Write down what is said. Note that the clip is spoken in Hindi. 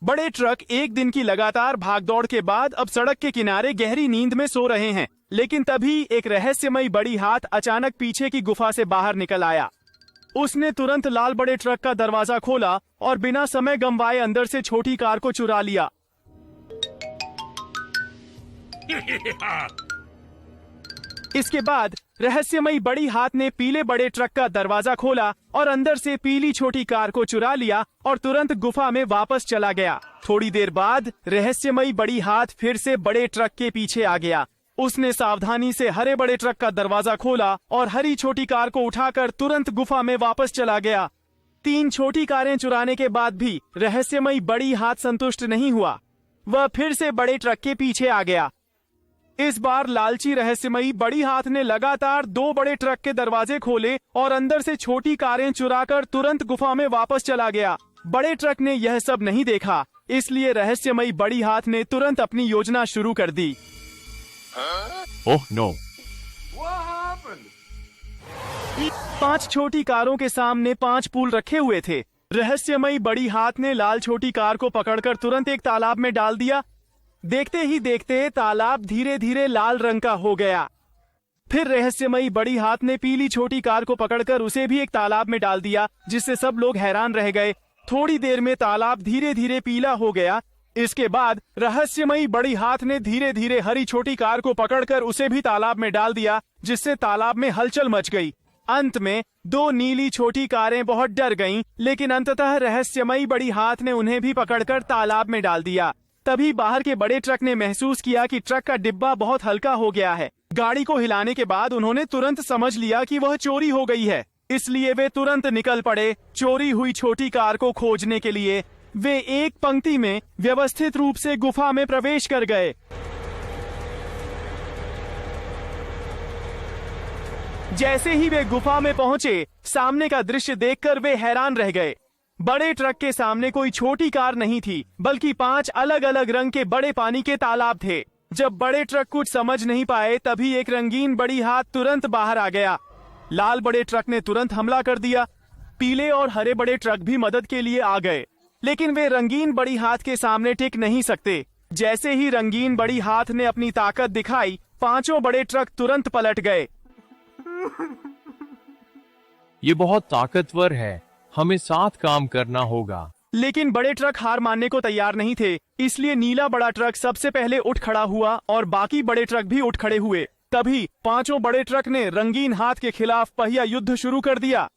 बड़े ट्रक एक दिन की लगातार भागदौड़ के बाद अब सड़क के किनारे गहरी नींद में सो रहे हैं, लेकिन तभी एक रहस्यमयी बड़ी हाथ अचानक पीछे की गुफा से बाहर निकल आया। उसने तुरंत लाल बड़े ट्रक का दरवाजा खोला और बिना समय गंवाए अंदर से छोटी कार को चुरा लिया। इसके बाद रहस्यमयी बड़ी हाथ ने पीले बड़े ट्रक का दरवाजा खोला और अंदर से पीली छोटी कार को चुरा लिया और तुरंत गुफा में वापस चला गया। थोड़ी देर बाद रहस्यमयी बड़ी हाथ फिर से बड़े ट्रक के पीछे आ गया। उसने सावधानी से हरे बड़े ट्रक का दरवाजा खोला और हरी छोटी कार को उठाकर तुरंत गुफा में वापस चला गया। 3 छोटी कारें चुराने के बाद भी रहस्यमयी बड़ी हाथ संतुष्ट नहीं हुआ। वह फिर से बड़े ट्रक के पीछे आ गया। इस बार लालची रहस्यमयी बड़ी हाथ ने लगातार 2 बड़े ट्रक के दरवाजे खोले और अंदर से छोटी कारें चुराकर तुरंत गुफा में वापस चला गया। बड़े ट्रक ने यह सब नहीं देखा, इसलिए रहस्यमयी बड़ी हाथ ने तुरंत अपनी योजना शुरू कर दी। Oh no! 5 छोटी कारों के सामने 5 पुल रखे हुए थे। रहस्यमयी बड़ी हाथ ने लाल छोटी कार को पकड़कर तुरंत एक तालाब में डाल दिया। देखते ही देखते तालाब धीरे धीरे लाल रंग का हो गया। फिर रहस्यमयी बड़ी हाथ ने पीली छोटी कार को पकड़कर उसे भी एक तालाब में डाल दिया, जिससे सब लोग हैरान रह गए। थोड़ी देर में तालाब धीरे धीरे पीला हो गया। इसके बाद रहस्यमयी बड़ी हाथ ने धीरे धीरे हरी छोटी कार को पकड़कर उसे भी तालाब में डाल दिया, जिससे तालाब में हलचल मच गई। अंत में 2 नीली छोटी कारें बहुत डर गईं, लेकिन अंततः रहस्यमयी बड़ी हाथ ने उन्हें भी पकड़कर तालाब में डाल दिया। तभी बाहर के बड़े ट्रक ने महसूस किया कि ट्रक का डिब्बा बहुत हल्का हो गया है। गाड़ी को हिलाने के बाद उन्होंने तुरंत समझ लिया कि वह चोरी हो गई है, इसलिए वे तुरंत निकल पड़े चोरी हुई छोटी कार को खोजने के लिए। वे एक पंक्ति में व्यवस्थित रूप से गुफा में प्रवेश कर गए। जैसे ही वे गुफा में पहुंचे, सामने का दृश्य देखकर वे हैरान रह गए। बड़े ट्रक के सामने कोई छोटी कार नहीं थी, बल्कि 5 अलग अलग रंग के बड़े पानी के तालाब थे। जब बड़े ट्रक कुछ समझ नहीं पाए, तभी एक रंगीन बड़ी हाथ तुरंत बाहर आ गया। लाल बड़े ट्रक ने तुरंत हमला कर दिया। पीले और हरे बड़े ट्रक भी मदद के लिए आ गए, लेकिन वे रंगीन बड़ी हाथ के सामने टिक नहीं सकते। जैसे ही रंगीन बड़ी हाथ ने अपनी ताकत दिखाई, 5 बड़े ट्रक तुरंत पलट गए। ये बहुत ताकतवर है, हमें साथ काम करना होगा। लेकिन बड़े ट्रक हार मानने को तैयार नहीं थे, इसलिए नीला बड़ा ट्रक सबसे पहले उठ खड़ा हुआ और बाकी बड़े ट्रक भी उठ खड़े हुए। तभी 5 बड़े ट्रक ने रंगीन हाथ के खिलाफ पहिया युद्ध शुरू कर दिया।